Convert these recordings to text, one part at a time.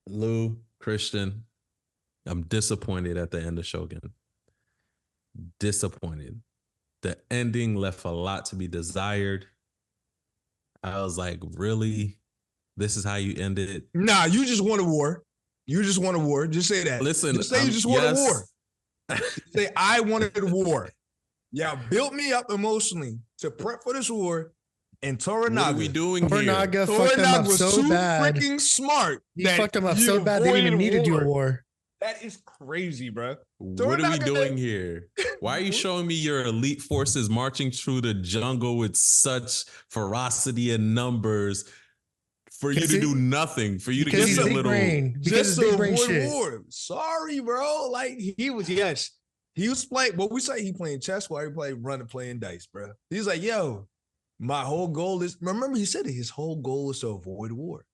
Lou, Christian, I'm disappointed at the end of Shogun. Disappointed. The ending left a lot to be desired. I was like, really? This is how you end it? Nah, you just want a war. You just want a war. Just say that. Listen, just say you just want a war. yes. Say I wanted a war. Yeah, built me up emotionally to prep for this war. And Toranaga. What are we doing here? Toranaga fucked him up was so too bad. freaking smart. He fucked him up so bad they didn't even need to do a war. That is crazy, bro. What are we doing here? Why are you showing me your elite forces marching through the jungle with such ferocity and numbers for you to do nothing? For you to get a little brain. Because just to avoid war. Sorry, bro. Like he was playing. What we say? He playing chess while he playing dice, bro. He's like, yo, my whole goal is. Remember, he said it. His whole goal is to avoid war.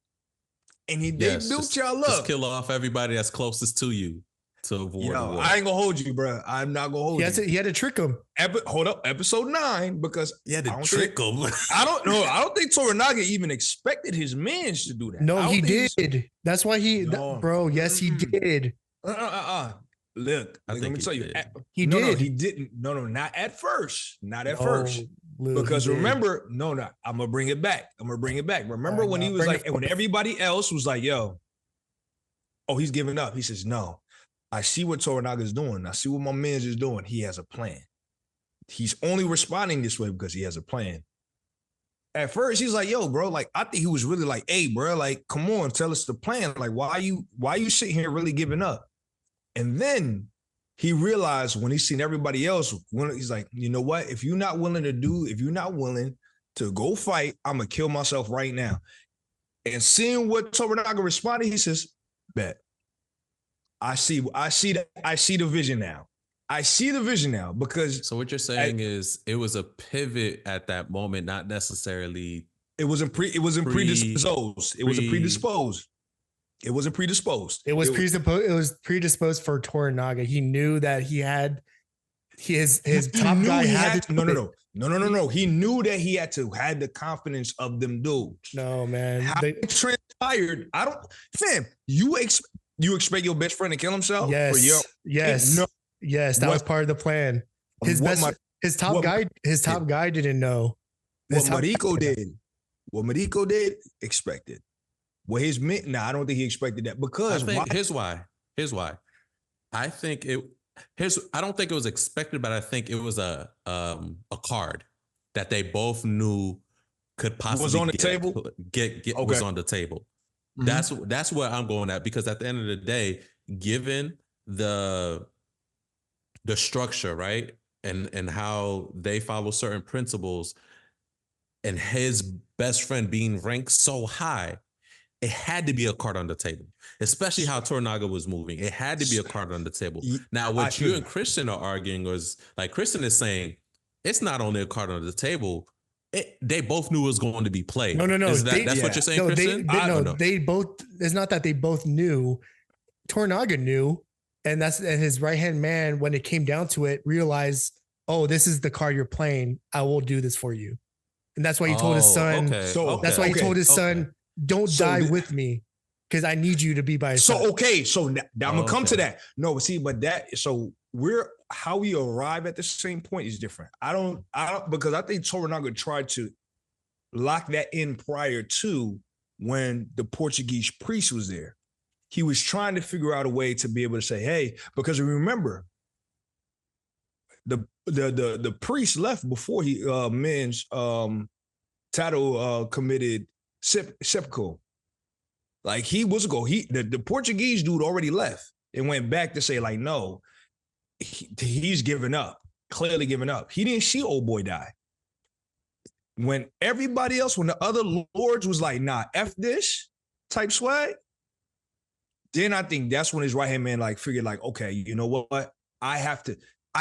And they built y'all up. Just kill off everybody that's closest to you to avoid war. I ain't gonna hold you, bro. I'm not gonna hold you. He had to trick him. Hold up, episode 9, because he had to trick him. I don't know. I don't think Toranaga even expected his mans to do that. No, he did. That's why bro. Yes, he did. Look, let me tell you. He did. No, he didn't. No, not at first. Not at first. Because remember, I'm gonna bring it back. Remember when he was like, and when everybody else was like, yo, he's giving up. He says, no, I see what Toranaga's doing. I see what my man's is doing. He has a plan. He's only responding this way because he has a plan. At first, he's like, yo, bro, like, I think he was really like, hey, bro, like, come on, tell us the plan. Like, why you sitting here really giving up? And then he realized when he's seen everybody else, he's like, you know what? If you're not willing to go fight, I'm going to kill myself right now. And seeing what Toranaga responded, he says, bet. I see the vision now. I see the vision now because. So what you're saying is it was a pivot at that moment, not necessarily. It wasn't predisposed. It wasn't predisposed. It wasn't predisposed. It was predisposed for Toranaga. He knew that he had his top guy had to. No. He knew that he had to have the confidence of them dudes. No, man. How it transpired. You expect your best friend to kill himself? Yes. Yes, that was part of the plan. His top guy didn't know. What Mariko did, expected. Well, I don't think he expected that because here's why. I don't think it was expected, but I think it was a card that they both knew could possibly was on the table. Was on the table. Mm-hmm. That's where I'm going at, because at the end of the day, given the structure, right, and how they follow certain principles, and his best friend being ranked so high, it had to be a card on the table, especially how Toranaga was moving. It had to be a card on the table. Now, what you and Christian are arguing was, like, Christian is saying, it's not only a card on the table. They both knew it was going to be played. No. That's what you're saying, Christian? They both. It's not that they both knew. Toranaga knew, and his right-hand man, when it came down to it, realized, oh, this is the card you're playing. I will do this for you. And that's why he told his son. That's why he told his son, don't die with me, because I need you to be by yourself. So now I'm gonna come to that. No, see, but how we arrive at the same point is different. I don't because I think Toranaga tried to lock that in prior to when the Portuguese priest was there. He was trying to figure out a way to be able to say, hey, because remember, the priest left before he Tato committed seppuku. Like the Portuguese dude already left and went back to say, like, no, he's giving up, clearly giving up. He didn't see old boy die. When everybody else, when the other lords was like, nah, F this type swag, then I think that's when his right-hand man like figured like, okay, you know what? I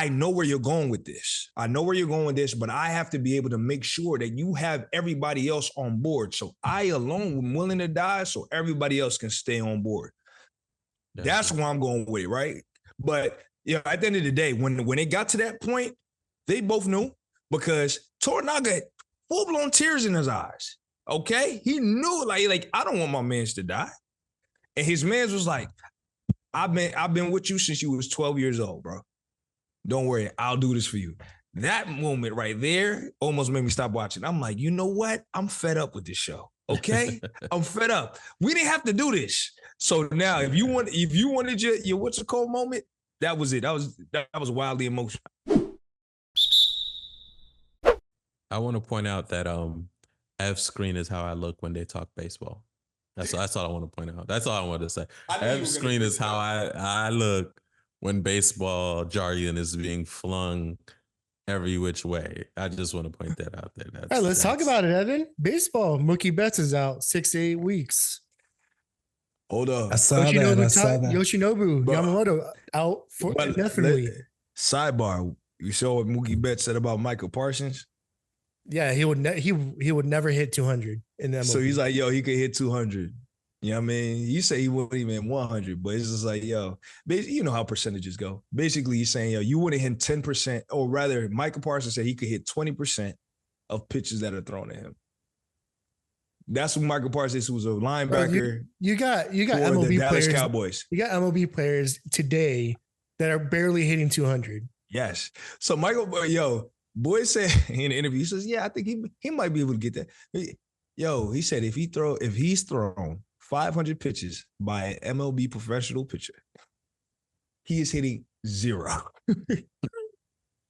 know where you're going with this. But I have to be able to make sure that you have everybody else on board. So I alone am willing to die so everybody else can stay on board. That's where I'm going with it, right? But at the end of the day, when it got to that point, they both knew, because Toranaga had full-blown tears in his eyes. Okay? He knew like I don't want my mans to die. And his man was like, I've been with you since you was 12 years old, bro. Don't worry, I'll do this for you. That moment right there almost made me stop watching. I'm like, you know what? I'm fed up with this show. Okay, I'm fed up. We didn't have to do this. So now, if you wanted your what's it called moment, that was it. That was wildly emotional. I want to point out that F screen is how I look when they talk baseball. That's all I want to point out. That's all I wanted to say. F screen is how I look when baseball jargon is being flung every which way. I just want to point that out there. All right, let's talk about it, Evan. Baseball. Mookie Betts is out 6 to 8 weeks. Hold up. I saw that. Yoshinobu Yamamoto out for definitely. Sidebar. You saw what Mookie Betts said about Michael Parsons? Yeah, he would never hit 200 in the MLB. So he's like, yo, he could hit 200. You know what I mean? You say he wouldn't even 100, but it's just like, yo, you know how percentages go. Basically, he's saying, yo, you wouldn't hit 10%, or rather, Michael Parsons said he could hit 20% of pitches that are thrown at him. That's what Michael Parsons, who was a linebacker. Bro, you got MLB the Dallas players. Cowboys. You got MLB players today that are barely hitting 200. Yes. So Boy said in the interview, he says, yeah, I think he might be able to get that. He said if he's thrown 500 pitches by an MLB professional pitcher, he is hitting 0.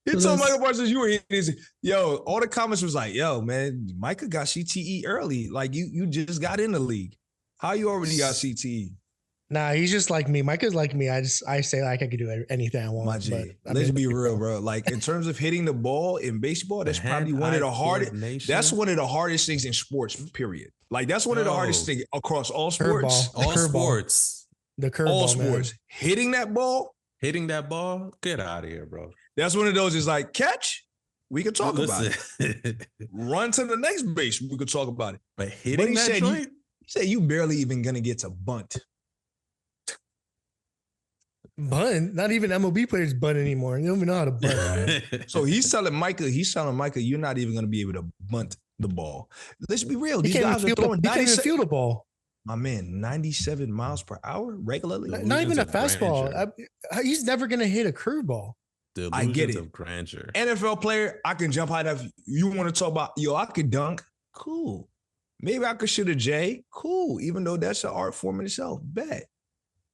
He told Michael Parsons, you were hitting. All the comments was like, yo, man, Micah got CTE early. Like you just got in the league. How you already got CTE? Nah, he's just like me. Micah's like me. I say like I could do anything I want. My G, let's be real, bro. Like in terms of hitting the ball in baseball, that's probably one of the hardest. That's one of the hardest things in sports. Period. Like that's one of the hardest things across all sports. The curveball. All sports. Man. Hitting that ball. Get out of here, bro. That's one of those. Is like catch. We can talk about it. Run to the next base. We could talk about it. But hitting that joint? He said you barely even gonna get to bunt. Bunt? Not even MLB players bunt anymore. You don't even know how to bunt. Right? So he's telling Micah, you're not even gonna be able to bunt the ball. Let's be real. These guys are throwing 97. He can't even feel the ball. My man, 97 miles per hour regularly. Not even a fastball. He's never gonna hit a curveball. I get it. Of grandeur. NFL player, I can jump high enough. You want to talk about, I could dunk. Cool. Maybe I could shoot a J. Cool. Even though that's an art form in itself. Bet.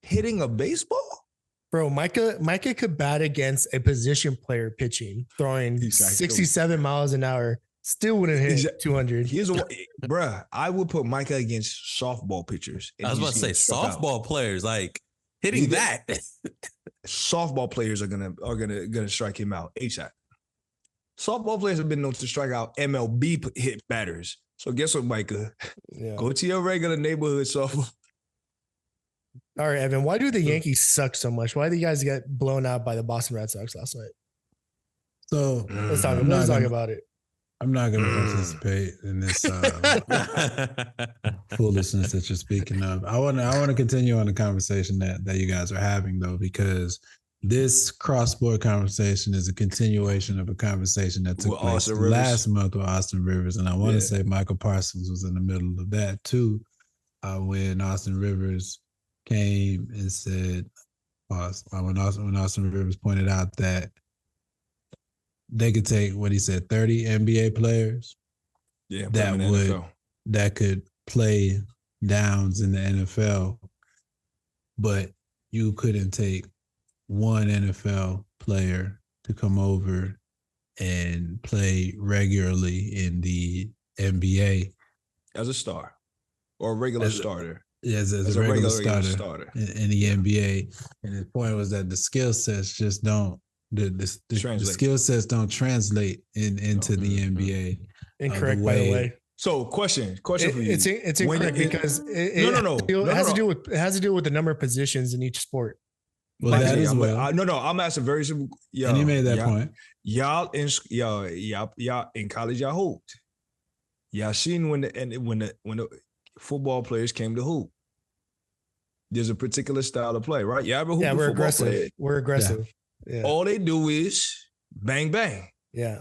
Hitting a baseball? Bro, Micah could bat against a position player pitching, throwing 67 miles an hour. Still wouldn't hit 200. Bruh, I would put Micah against softball pitchers. I was about to say softball players, like hitting that. Softball players are gonna strike him out ASAP. Softball players have been known to strike out MLB hit batters. So guess what, Micah? Yeah. Go to your regular neighborhood softball. All right, Evan. Why do the Yankees suck so much? Why did you guys get blown out by the Boston Red Sox last night? So let's talk about it. I'm not going to participate in this foolishness that you're speaking of. I want to continue on the conversation that you guys are having, though, because this cross-sport conversation is a continuation of a conversation that took place last month with Austin Rivers, and I want to say Michael Parsons was in the middle of that too, when Austin Rivers came and said, when Austin Rivers pointed out that they could take what he said, 30 NBA players that could play downs in the NFL, but you couldn't take one NFL player to come over and play regularly in the NBA as a star or a regular starter. Yes, as a regular starter in the NBA. And his point was that the skill sets just don't. The skill sets don't translate into the NBA. Incorrect, by the way. So, question for you. It's incorrect because it has to do with the number of positions in each sport. Well, that is well. I'm asking very simple. And he made that point. Y'all in college, y'all hooped. Y'all seen when the football players came to hoop. There's a particular style of play, right? Y'all ever hoop we're aggressive. Player? We're aggressive. Yeah. All they do is bang, bang. Yeah.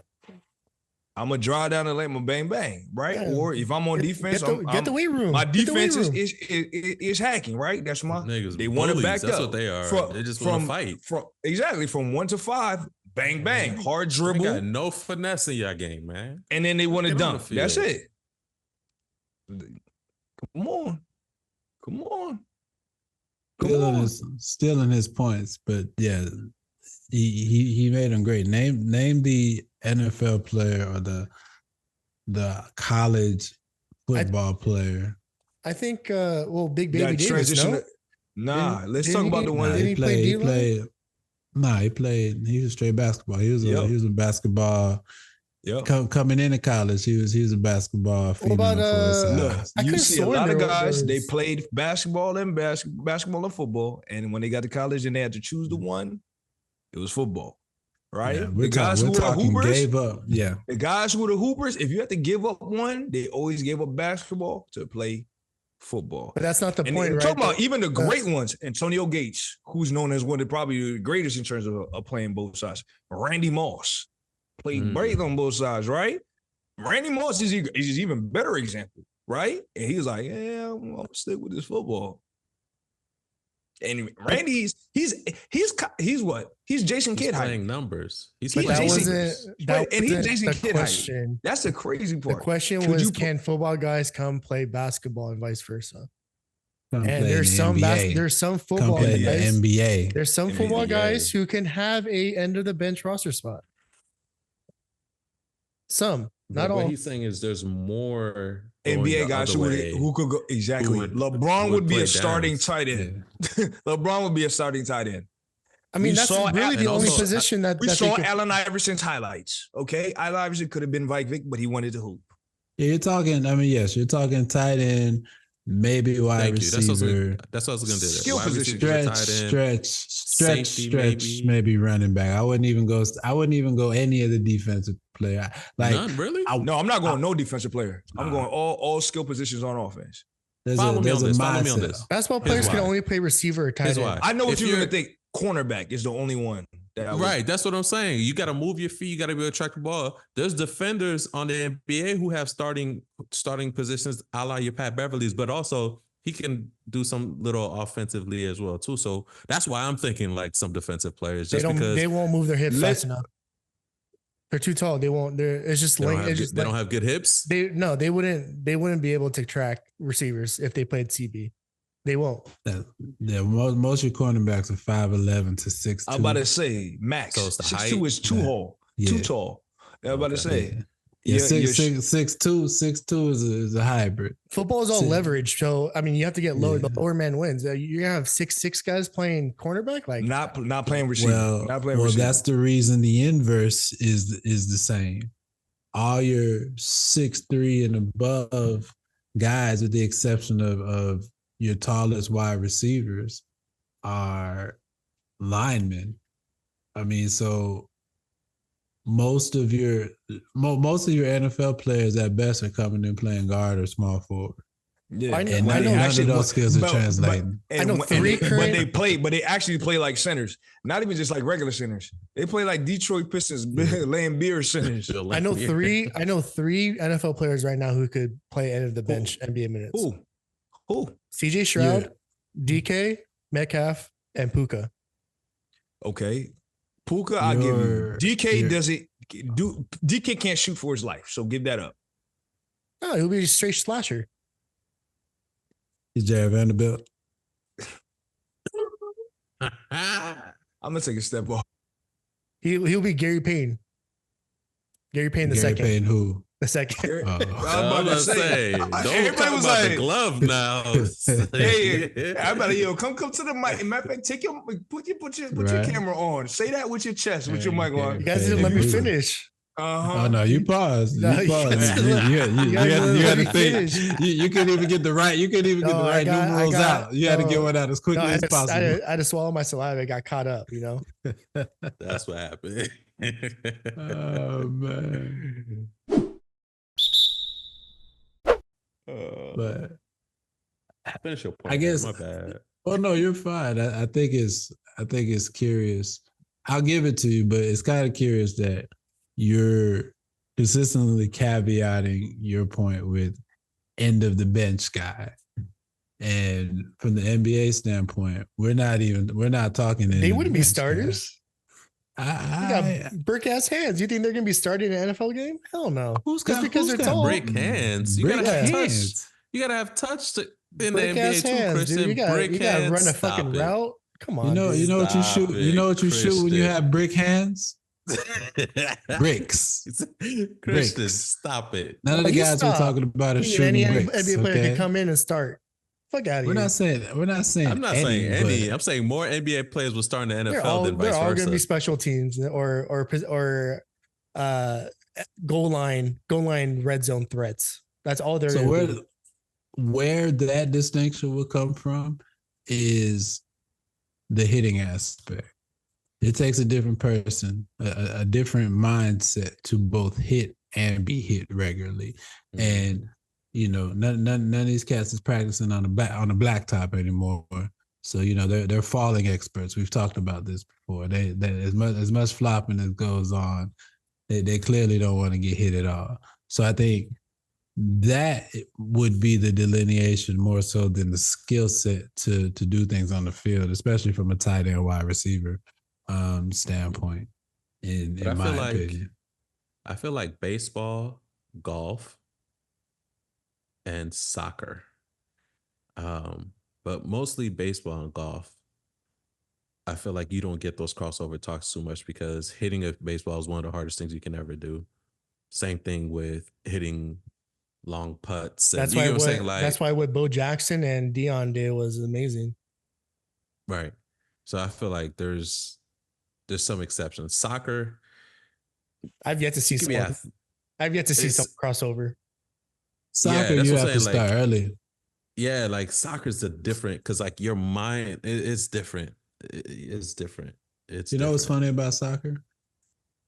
I'm gonna draw down the lane, bang bang, right? Yeah. Or if I'm on defense, get the weight room. My defense is hacking, right? That's my niggas. They want to back That's up. what they are. They just want to fight. Exactly from 1 to 5, bang bang, hard dribble. Got no finesse in your game, man. And then they want to dunk. That's it. Come on. Stealing his points, but yeah, he made them great. Name the NFL player or the college football player. I think Big Baby Davis. No? Let's talk about the one he played. He played. He was straight basketball. He was a basketball. Yep. Coming into college, he was a basketball. What about look? You see a lot of guys. They played basketball and football, and when they got to college and they had to choose the one, it was football, right? Yeah, the guys who were the hoopers gave up. Yeah, the guys who were the hoopers. If you had to give up one, they always gave up basketball to play football. But that's not the point, right? Talk about even the great ones. Antonio Gates, who's known as one of probably the greatest in terms of playing both sides. Randy Moss. Played great on both sides, right? Randy Moss is even better example, right? And he was like, "Yeah, I'm gonna stick with this football." And Randy's he's what? He's Jason Kidd playing numbers. He's Jason Kidd height. That's the crazy part. The question was, can football guys come play basketball and vice versa? And there's some football guys. NBA. There's some football guys who can have a end of the bench roster spot. Some, not all. What he's saying is there's more NBA guys who could go exactly. LeBron would be a starting tight end. LeBron would be a starting tight end. I mean, that's really the only position that we saw. Allen Iverson's highlights. Okay, Allen Iverson could have been Vic, but he wanted to hoop. Yeah, you're talking. I mean, yes, you're talking tight end. Maybe wide receiver. That's what I was going to do. Skill position. Stretch. Maybe running back. I wouldn't even go any of the defensive player. Like, none, really? No, I'm not going no defensive player. I'm going all skill positions on offense. Follow me on this. Basketball players can only play receiver or tight end. I know what you're going to think. Cornerback is the only one. Right, that's what I'm saying. You got to move your feet. You got to be able to track the ball. There's defenders on the NBA who have starting positions, a la your Pat Beverleys, but also he can do some little offensively as well too. So that's why I'm thinking like some defensive players. Just because they won't move their hips fast enough. They're too tall. They won't. It's just they don't have good hips. They wouldn't be able to track receivers if they played CB. They won't. Yeah, most of your cornerbacks are 5'11" to 6'2". I'm about to say max. So 6'2" is too tall. I'm about to say. Yeah, 6'2" is a hybrid. Football is all leverage, so I mean you have to get low. The lower man wins. You're gonna have 6'6" guys playing cornerback, like not playing receiver. Well, that's the reason the inverse is the same. All your 6'3" and above guys, with the exception of your tallest wide receivers, are linemen. I mean, so most of your NFL players at best are coming in playing guard or small forward. Yeah, and none of those skills are translating. But they actually play like centers, not even just like regular centers. They play like Detroit Pistons, laying beer centers. I know three NFL players right now who could play end of the bench NBA minutes. Who? CJ Stroud, DK, Metcalf, and Puka. Okay. Puka, I'll give you. DK can't shoot for his life, so give that up. No, he'll be a straight slasher. He's Jared Vanderbilt. I'm gonna take a step off. He'll be Gary Payne. Gary Payne the second. Gary Payne who? The second. I was about to say, don't talk about the glove now. Hey, I'm about to come to the mic. Matter of fact, put your camera on. Say that with your chest, with your mic on. You guys didn't let me finish. Oh no, you paused. You paused. You had to think. You couldn't even get the right. You couldn't even get the right numerals out. You had to get one out as quickly as possible. I had to swallow my saliva. It got caught up. That's what happened. Oh man. But finish your point. I guess my bad. Oh no, you're fine. I think it's curious. I'll give it to you, but it's kind of curious that you're consistently caveating your point with end of the bench guy. And from the NBA standpoint, we're not talking. They wouldn't be starters. They got brick ass hands. You think they're gonna be starting an NFL game? Hell no. Who's got brick hands? You gotta have touch. You gotta have touch in the NBA too, Christian. Dude. You gotta run a fucking route. Come on. You know what you shoot. You know what you shoot when you have brick hands. Bricks. Christian, stop it. None of the guys we're talking about are shooting bricks. NBA player can come in and start. Fuck out of here. We're not saying. I'm not saying any. I'm saying more NBA players will start in the NFL than vice versa. They're all going to be special teams or goal line red zone threats. That's all they're. So where that distinction will come from is the hitting aspect. It takes a different person, a different mindset to both hit and be hit regularly, and. None of these cats is practicing on the blacktop anymore. So they're falling experts. We've talked about this before. They as much flopping as goes on, they clearly don't want to get hit at all. So I think that would be the delineation more so than the skill set to do things on the field, especially from a tight end wide receiver standpoint. In my opinion, I feel like baseball, golf, and soccer, but mostly baseball and golf. I feel like you don't get those crossover talks too much because hitting a baseball is one of the hardest things you can ever do. Same thing with hitting long putts. That's why what Bo Jackson and Dion did was amazing. Right. So I feel like there's some exceptions. Soccer, I've yet to see some crossover. Soccer, you have to start early. Yeah, like soccer's different because like your mind, it's different. It's different. What's funny about soccer?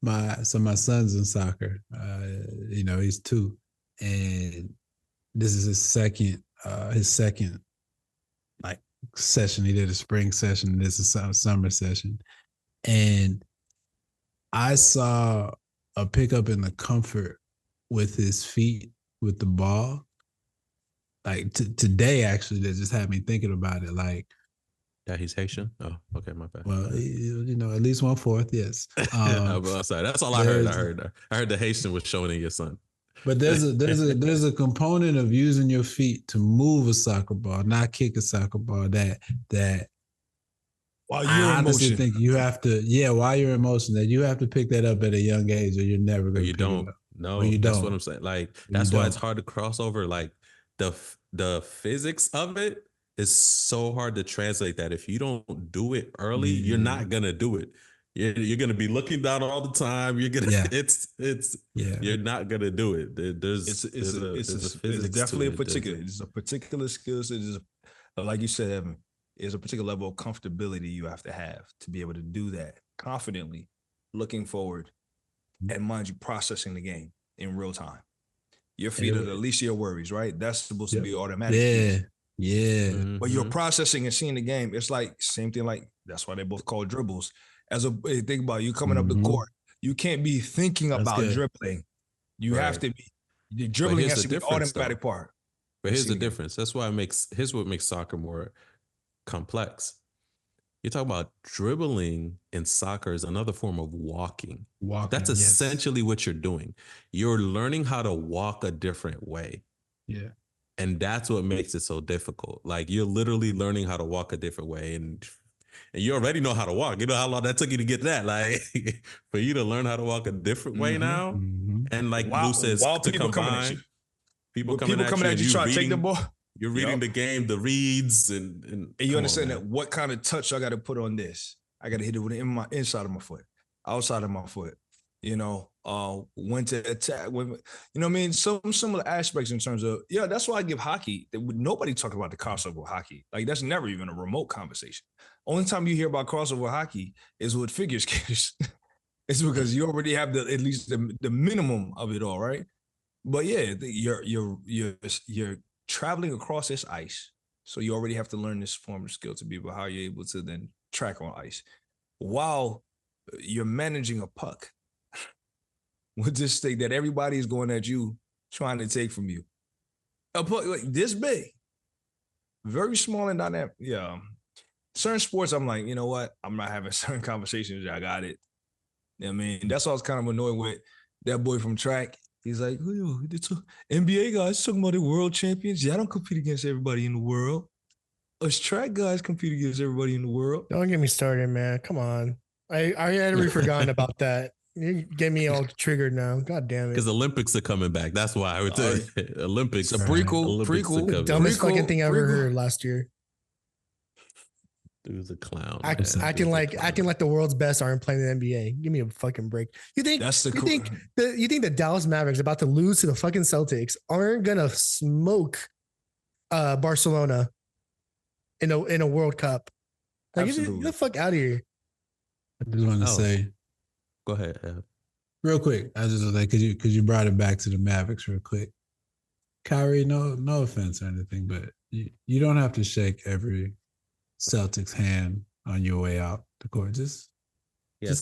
My son's in soccer. He's 2, and this is his second like session. He did a spring session. This is a summer session, and I saw a pickup in the comfort with his feet. With the ball, like today, actually, that just had me thinking about it. Like, yeah, he's Haitian. Oh, okay, my bad. Well, at least 1/4, yes. I'm sorry. That's all I heard. I heard the Haitian was showing in your son. But there's a component of using your feet to move a soccer ball, not kick a soccer ball. That while you're in motion, think you have to. Yeah, while you're in motion, that you have to pick that up at a young age, or you're never going to. You don't. No, that's what I'm saying. Like that's why it's hard to cross over. Like the physics of it is so hard to translate that if you don't do it early, you're not gonna do it. You're gonna be looking down all the time. You're gonna you're not gonna do it. It's definitely a particular skill set. Like you said, Evan, there's a particular level of comfortability you have to be able to do that confidently, looking forward. And mind you, processing the game in real time. Your feet are the least of your worries, right? That's supposed to be automatic. Yeah. But you're processing and seeing the game. It's like same thing. Like that's why they both call dribbles. Think about you coming up the court. You can't be thinking about dribbling. You have to be. The dribbling has to be the automatic part. But here's the difference. That's why what makes soccer more complex. You're talking about dribbling in soccer is another form of walking. That's essentially what you're doing. You're learning how to walk a different way. Yeah. And that's what makes it so difficult. Like you're literally learning how to walk a different way. And you already know how to walk. You know how long that took you to get that. Like for you to learn how to walk a different way now. Mm-hmm. And like Blue says, to combine. People coming at you trying to take the ball. You're reading the game, the reads, and you understand that what kind of touch I got to put on this. I got to hit it with inside of my foot, outside of my foot. When to attack. When, what I mean? Some similar aspects in terms of That's why I give hockey. Nobody talk about the crossover hockey. Like that's never even a remote conversation. Only time you hear about crossover hockey is with figure skaters. It's because you already have at least the minimum of it all, right? But you're traveling across this ice, so you already have to learn this form of skill to be able how you're able to then track on ice while you're managing a puck. with this thing that everybody is going at you, trying to take from you. Like this big, very small and dynamic. Yeah. Certain sports, I'm like, you know what? I'm not having certain conversations. I got it. You know what I mean? That's why I was kind of annoyed with that boy from track. He's like, oh, NBA guys talking about the world champions. Yeah, I don't compete against everybody in the world. Us track guys compete against everybody in the world. Don't get me started, man. Come on. I had already forgotten about that. You get me all triggered now. God damn it. Because Olympics are coming back. That's why I would tell you. Olympics. It's a prequel. The dumbest fucking thing I ever heard last year. Dude's a clown. Acting like the world's best aren't playing the NBA. Give me a fucking break. You think the Dallas Mavericks about to lose to the fucking Celtics aren't gonna smoke Barcelona in a World Cup? Like, get the fuck out of here. I just want to say, go ahead, Ev. Real quick. I just was like, because you brought it back to the Mavericks real quick. Kyrie, no offense or anything, but you don't have to shake every Celtics hand on your way out the court. Just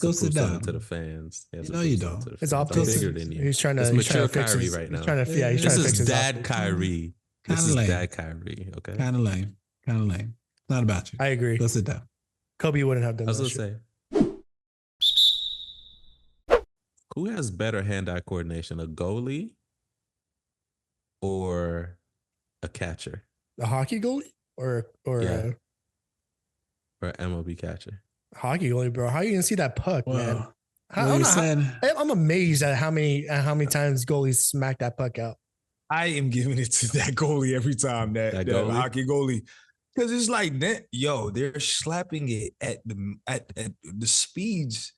go sit down to the fans. No, you don't. It's optics. He's trying to. He's trying to fix Kyrie his, right now. He's trying to. Yeah, he's this trying to is fix his dad optics. Kyrie. This is dad Kyrie. Okay. Kind of lame. It's not about you. I agree. Go sit down. Kobe wouldn't have done that. I was gonna say. Who has better hand-eye coordination, a goalie or a catcher? A hockey goalie or an MLB catcher? Hockey goalie, bro. How are you gonna see that puck, man? I'm amazed at how many times goalies smack that puck out. I am giving it to that goalie every time, that goalie? Hockey goalie. Because it's like that, they're slapping it at the speeds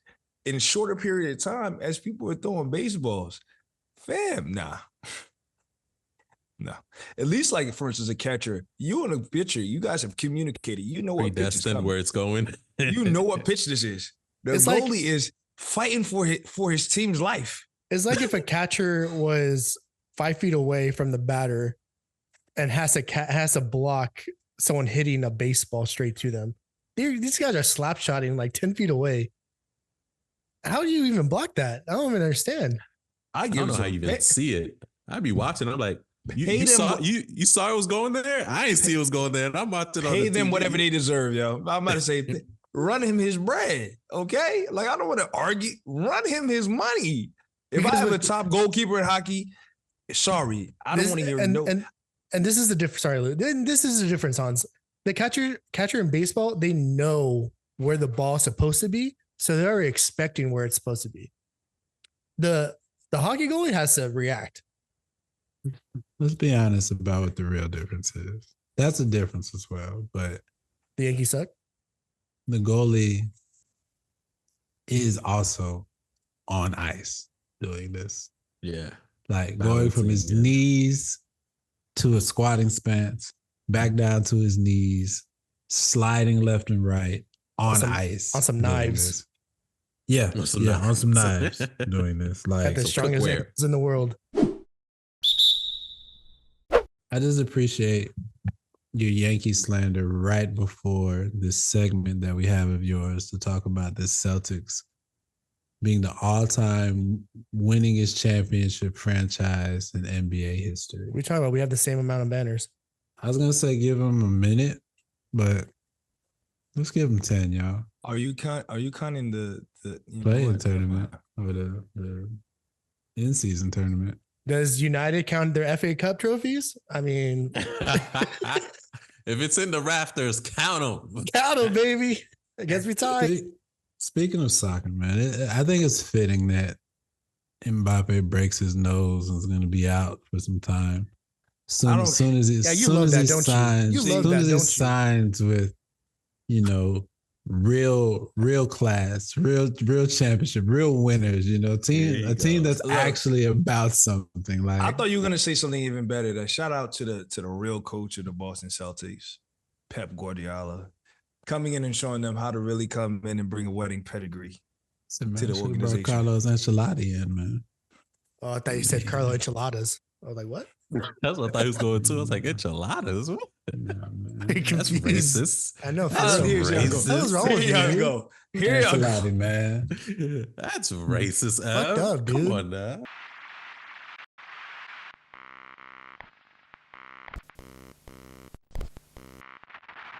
in a shorter period of time as people are throwing baseballs. Fam, nah. No. At least, like, for instance, a catcher, you and a pitcher, you guys have communicated. You know what pitch is coming. Where it's going. You know what pitch this is. The goalie is fighting for his team's life. It's like if a catcher was 5 feet away from the batter and has to block someone hitting a baseball straight to them. These guys are slap shotting like 10 feet away. How do you even block that? I don't even understand. I don't know how you even see it. I'd be watching. I'm like, you saw it was going there? I didn't see it was going there. And I'm watching. Pay them whatever they deserve, yo. I'm about to say, run him his bread, okay? Like, I don't want to argue. Run him his money. If I have a top goalkeeper in hockey, sorry, I don't want to hear no. And this is the difference. Sorry, Lou. This is the difference, Hans. The catcher in baseball, they know where the ball's supposed to be, so they're already expecting where it's supposed to be. The hockey goalie has to react. Let's be honest about what the real difference is. That's a difference as well, but the Yankees suck. The goalie is also on ice doing this. Yeah. Like going from his knees to a squatting stance, back down to his knees, sliding left and right on ice. On some knives. Yeah. On some knives doing this. Like at the strongest hands in the world. I just appreciate your Yankee slander right before this segment that we have of yours to talk about the Celtics being the all-time winningest championship franchise in NBA history. We're talking about we have the same amount of banners. I was going to say give them a minute, but let's give them 10, y'all. Are you counting the play-in tournament or the in-season tournament? Does United count their FA Cup trophies? I mean, if it's in the rafters, count them. Count them, baby. I guess we tied. Speaking of soccer, man, I think it's fitting that Mbappe breaks his nose and is going to be out for some time. Soon as he signs with, real class, real championship, real winners, a team that's actually about something. Like, I thought you were gonna say something even better. Shout out to the real coach of the Boston Celtics, Pep Guardiola, coming in and showing them how to really come in and bring a wedding pedigree to the organization. Carlos Ancelotti in, man. Oh, I thought you said Carlo Enchiladas. I was like, what? That's what I thought he was going to. I was like, enchiladas. What? That's racist. I know. That's racist. What was wrong with Here you? you go. Here you go. Man. That's racist. Fucked up, dude. Come on now.